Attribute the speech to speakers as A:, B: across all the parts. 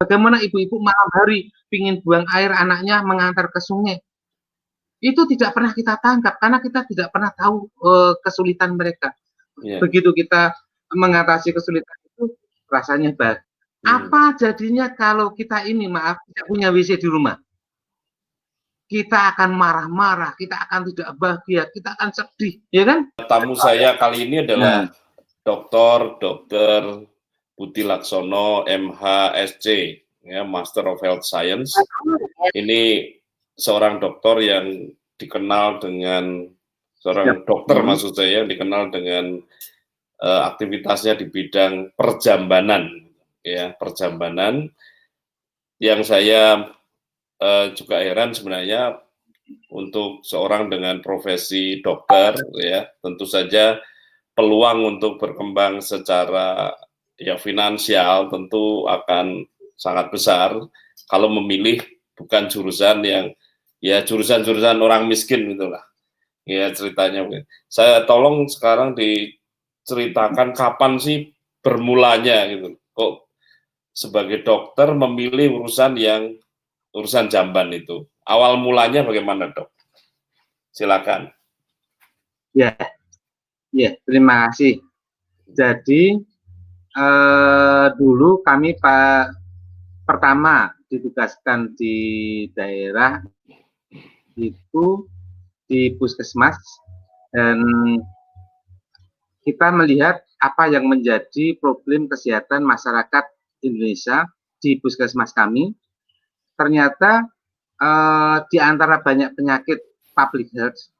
A: Bagaimana ibu-ibu malam hari pingin buang air anaknya mengantar ke sungai. Itu tidak pernah kita tangkap karena kita tidak pernah tahu kesulitan mereka. Begitu kita mengatasi kesulitan itu rasanya bahagia. Apa jadinya kalau kita ini maaf tidak punya WC di rumah? Kita akan marah-marah, kita akan tidak bahagia, kita akan sedih, ya kan?
B: Tamu saya kali ini adalah Dr. Budi Laksono, MHSC, ya, Master of Health Science. Ini seorang dokter yang dikenal dengan maksud saya, dikenal dengan aktivitasnya di bidang perjambanan, ya, perjambanan. Yang saya juga heran sebenarnya untuk seorang dengan profesi dokter, ya, tentu saja peluang untuk berkembang secara ya finansial tentu akan sangat besar kalau memilih bukan jurusan yang ya jurusan-jurusan orang miskin gitulah. Ya ceritanya. Saya tolong sekarang diceritakan kapan sih bermulanya gitu. Kok sebagai dokter memilih urusan jamban itu. Awal mulanya bagaimana, Dok? Silakan.
A: Ya, terima kasih. Jadi dulu kami pertama ditugaskan di daerah itu di puskesmas dan kita melihat apa yang menjadi problem kesehatan masyarakat Indonesia di puskesmas kami. Ternyata di antara banyak penyakit public health,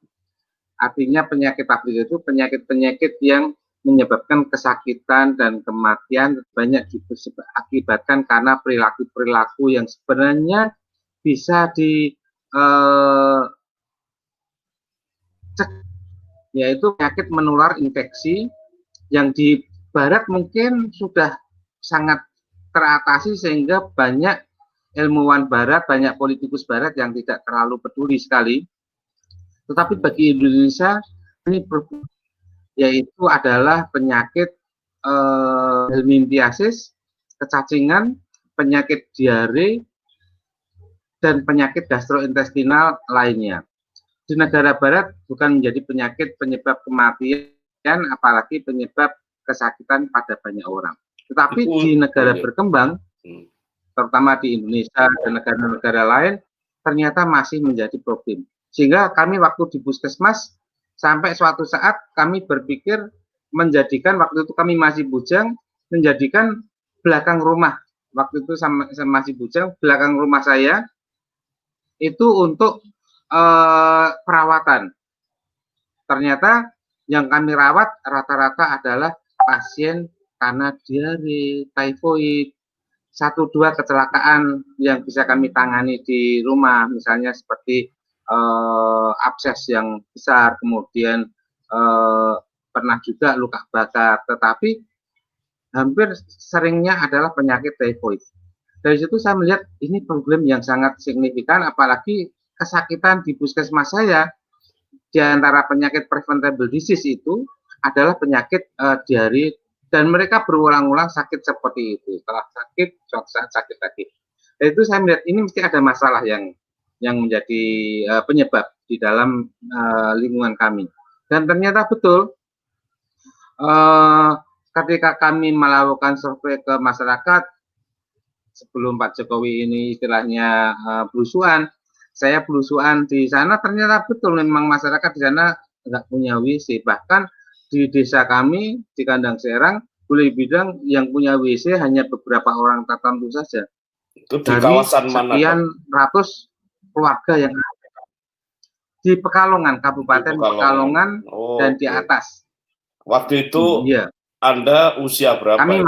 A: artinya penyakit public itu penyakit-penyakit yang menyebabkan kesakitan dan kematian banyak diakibatkan karena perilaku-perilaku yang sebenarnya bisa yaitu penyakit menular infeksi yang di barat mungkin sudah sangat teratasi sehingga banyak ilmuwan barat, banyak politikus barat yang tidak terlalu peduli sekali. Tetapi bagi Indonesia ini yaitu adalah penyakit helminthiasis, kecacingan, penyakit diare, dan penyakit gastrointestinal lainnya. Di negara barat bukan menjadi penyakit penyebab kematian, apalagi penyebab kesakitan pada banyak orang. Tetapi di negara berkembang, terutama di Indonesia dan negara-negara lain, ternyata masih menjadi problem. Sehingga kami waktu di puskesmas, sampai suatu saat kami berpikir menjadikan, waktu itu kami masih bujang, menjadikan belakang rumah, waktu itu masih bujang, belakang rumah saya, itu untuk perawatan. Ternyata yang kami rawat rata-rata adalah pasien karena diare, typhoid, 1-2 kecelakaan yang bisa kami tangani di rumah, misalnya seperti abses yang besar, kemudian pernah juga luka bakar, tetapi hampir seringnya adalah penyakit typhoid. Dari situ saya melihat ini problem yang sangat signifikan, apalagi kesakitan di puskesmas saya di antara penyakit preventable disease itu adalah penyakit diare, dan mereka berulang-ulang sakit seperti itu. Setelah sakit, sakit lagi. Dan itu saya melihat ini mesti ada masalah yang menjadi penyebab di dalam lingkungan kami. Dan ternyata betul, ketika kami melakukan survei ke masyarakat sebelum Pak Jokowi ini istilahnya belusuan, saya belusuan di sana, ternyata betul memang masyarakat di sana nggak punya WC. Bahkan di desa kami di Kandang Serang boleh bilang yang punya WC hanya beberapa orang tertentu saja.
B: Itu di kawasan mana?
A: Sekian ratus keluarga yang ada di Pekalongan, Kabupaten Pekalongan, dan di atas.
B: Waktu itu Anda usia berapa?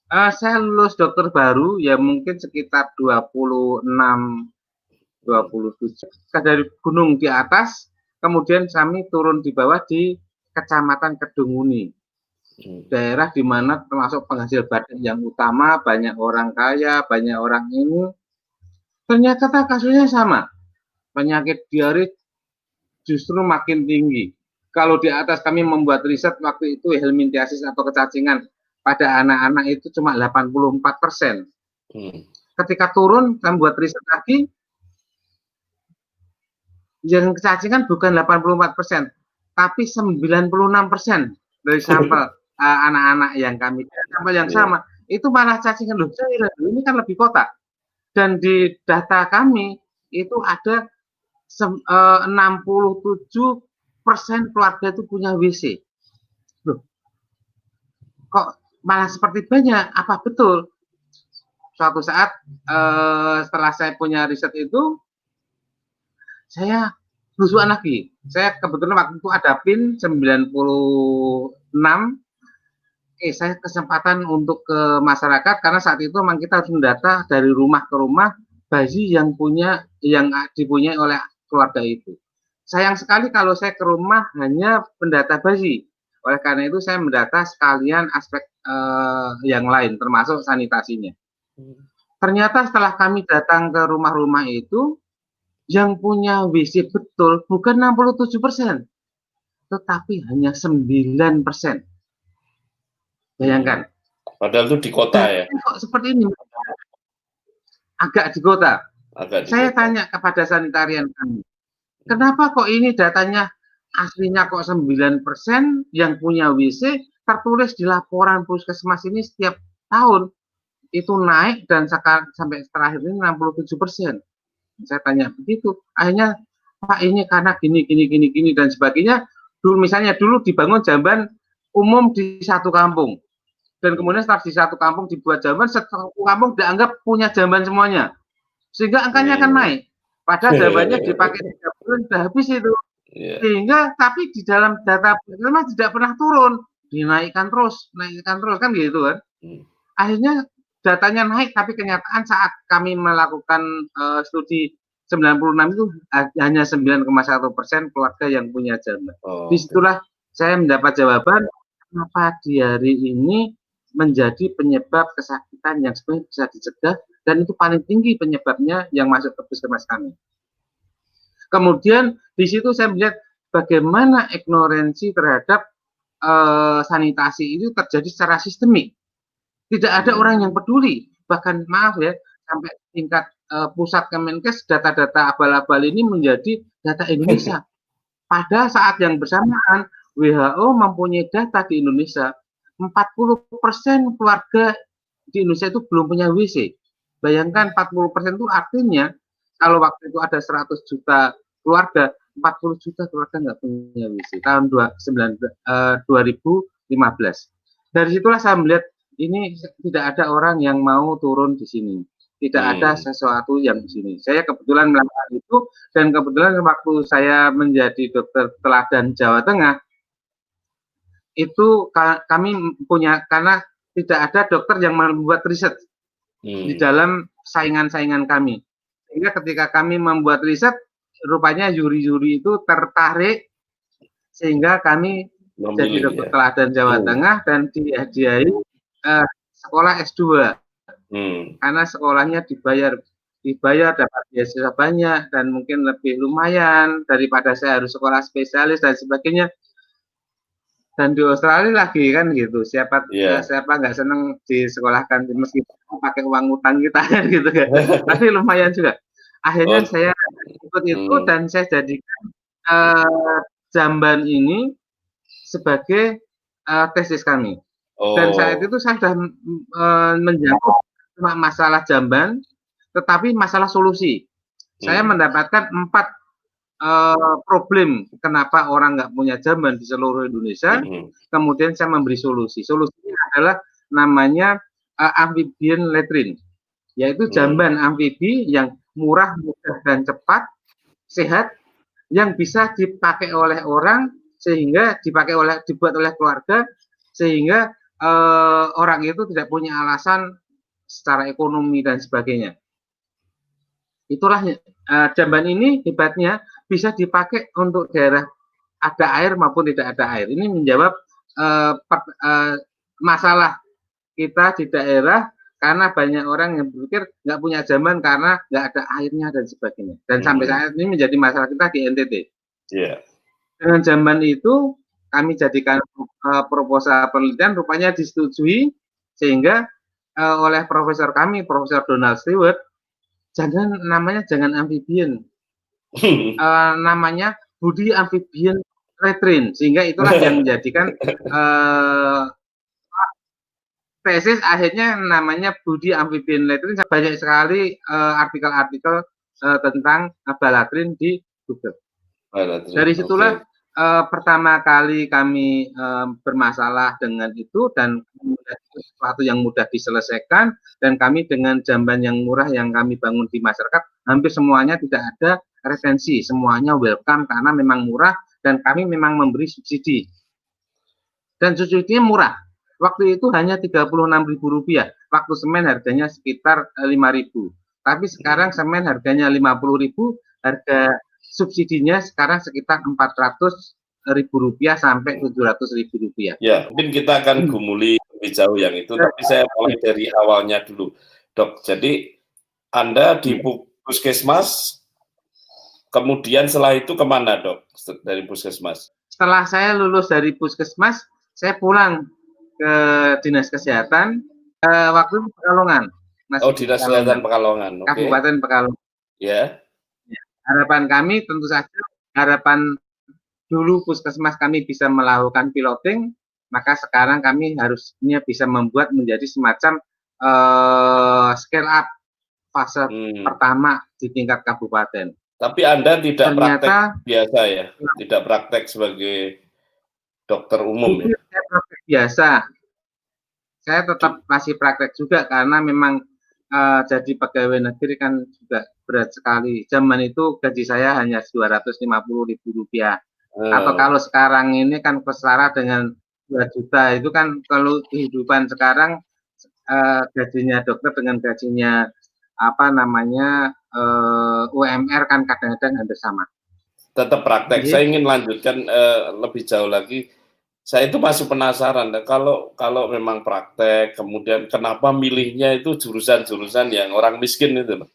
A: Saya lulus dokter baru ya mungkin sekitar 26, 27. Dari gunung di atas, kemudian kami turun di bawah di Kecamatan Kedunguni. Daerah di mana termasuk penghasil batik yang utama, banyak orang kaya, banyak orang ini. Ternyata kasusnya sama. Penyakit diare justru makin tinggi. Kalau di atas kami membuat riset waktu itu helminthiasis atau kecacingan pada anak-anak itu cuma 84%. Ketika turun, kami buat riset lagi, yang kecacingan bukan 84%, tapi 96% dari sampel anak-anak yang kami sampel yang sama itu malah cacingan. Loh, ini kan lebih kotak. Dan di data kami itu ada 67% keluarga itu punya WC. Loh, kok malah seperti banyak? Apa betul? Suatu saat setelah saya punya riset itu, saya belusukan lagi. Saya kebetulan waktu itu ada PIN 96. Saya kesempatan untuk ke masyarakat karena saat itu memang kita harus mendata dari rumah ke rumah bayi yang dipunyai oleh keluarga itu. Sayang sekali kalau saya ke rumah hanya pendata bayi. Oleh karena itu saya mendata sekalian aspek yang lain termasuk sanitasinya. Ternyata setelah kami datang ke rumah-rumah itu, yang punya WC betul bukan 67%, tetapi hanya 9%. Bayangkan.
B: Padahal itu di kota ya.
A: Kok seperti ini? Agak di kota. Saya tanya kepada sanitarian kami, kenapa kok ini datanya aslinya kok 9% yang punya WC tertulis di laporan puskesmas ini setiap tahun itu naik dan sampai terakhir ini 67%. Saya tanya begitu. Akhirnya Pak ini karena gini dan sebagainya. Misalnya dulu dibangun jamban umum di satu kampung. Dan kemudian setelah di satu kampung dibuat jamban, satu kampung dianggap punya jamban semuanya. Sehingga angkanya akan naik. Padahal jambannya dipakai 3 bulan sudah habis itu. Sehingga tapi di dalam data memang tidak pernah turun. Naikkan terus kan gitu kan. Akhirnya datanya naik, tapi kenyataan saat kami melakukan studi 96 itu hanya 9,1% keluarga yang punya jamban. Disitulah saya mendapat jawaban kenapa di hari ini menjadi penyebab kesakitan yang sebenarnya bisa dicegah dan itu paling tinggi penyebabnya yang masuk ke puskesmas kami. Kemudian di situ saya melihat bagaimana ignoransi terhadap sanitasi itu terjadi secara sistemik. Tidak ada orang yang peduli, bahkan maaf ya, sampai tingkat pusat Kemenkes data-data abal-abal ini menjadi data Indonesia. Pada saat yang bersamaan WHO mempunyai data di Indonesia 40% keluarga di Indonesia itu belum punya WC. Bayangkan 40% itu artinya kalau waktu itu ada 100 juta keluarga, 40 juta keluarga nggak punya WC tahun 2015. Dari situlah saya melihat ini tidak ada orang yang mau turun di sini. Tidak ada sesuatu yang di sini. Saya kebetulan melakukan itu dan kebetulan waktu saya menjadi dokter teladan Jawa Tengah itu kami punya karena tidak ada dokter yang membuat riset di dalam saingan-saingan kami. Sehingga ketika kami membuat riset, rupanya juri-juri itu tertarik sehingga kami jadi dokter teladan Jawa Tengah dan dihadiahi sekolah S2. Karena sekolahnya dibayar dapat beasiswa banyak dan mungkin lebih lumayan daripada saya harus sekolah spesialis dan sebagainya. Dan di Australia lagi kan gitu, siapa nggak seneng disekolahkan meskipun pakai uang utang kita gitu kan, tapi lumayan juga. Akhirnya saya ikut itu dan saya jadikan jamban ini sebagai tesis kami. Dan saat itu saya sudah menjawab cuma masalah jamban, tetapi masalah solusi. Saya mendapatkan 4 problem kenapa orang nggak punya jamban di seluruh Indonesia. Kemudian saya memberi solusi. Solusinya adalah namanya amphibian latrine, yaitu jamban amfibi yang murah, mudah dan cepat, sehat, yang bisa dipakai oleh orang sehingga dibuat oleh keluarga sehingga orang itu tidak punya alasan secara ekonomi dan sebagainya. Itulah jamban ini hebatnya bisa dipakai untuk daerah ada air maupun tidak ada air. Ini menjawab masalah kita di daerah karena banyak orang yang berpikir nggak punya jamban karena nggak ada airnya dan sebagainya. Dan sampai saat ini menjadi masalah kita di NTT. Dengan jamban itu kami jadikan proposal penelitian, rupanya disetujui, sehingga oleh profesor kami, Profesor Donald Stewart, namanya jangan amphibian, namanya budi amphibian latrine, sehingga itulah yang menjadikan tesis akhirnya namanya budi amphibian latrine. Banyak sekali artikel-artikel tentang balatrin di Google. Dari situlah pertama kali kami bermasalah dengan itu, dan sesuatu yang mudah diselesaikan, dan kami dengan jamban yang murah yang kami bangun di masyarakat, hampir semuanya tidak ada retensi, semuanya welcome karena memang murah dan kami memang memberi subsidi. Dan subsidinya murah. Waktu itu hanya Rp36.000. Waktu semen harganya sekitar Rp5.000. Tapi sekarang semen harganya Rp50.000, harga subsidinya sekarang sekitar Rp400.000 sampai Rp700.000.
B: Ya, mungkin kita akan gumuli lebih jauh yang itu, tapi saya mulai dari awalnya dulu, Dok. Jadi Anda di puskesmas, kemudian setelah itu kemana, Dok, dari puskesmas?
A: Setelah saya lulus dari puskesmas, saya pulang ke Dinas Kesehatan, waktu itu Pekalongan.
B: Dinas Kesehatan Pekalongan.
A: Kabupaten Pekalongan.
B: Ya.
A: Harapan kami tentu saja, harapan dulu puskesmas kami bisa melakukan piloting, maka sekarang kami harusnya bisa membuat menjadi semacam scale up fase pertama di tingkat kabupaten.
B: Tapi Anda tidak praktek biasa ya? Tidak praktek sebagai dokter umum ya?
A: Saya praktek biasa. Saya tetap masih praktek juga karena memang jadi pegawai negeri kan juga berat sekali. Zaman itu gaji saya hanya Rp250.000. Atau kalau sekarang ini kan setara dengan 2 juta, itu kan kalau kehidupan sekarang gajinya dokter dengan gajinya UMR kan kadang-kadang hampir sama.
B: Tetap praktek. Saya ingin lanjutkan lebih jauh lagi. Saya itu masih penasaran, kalau memang praktek, kemudian kenapa milihnya itu jurusan-jurusan yang orang miskin itu,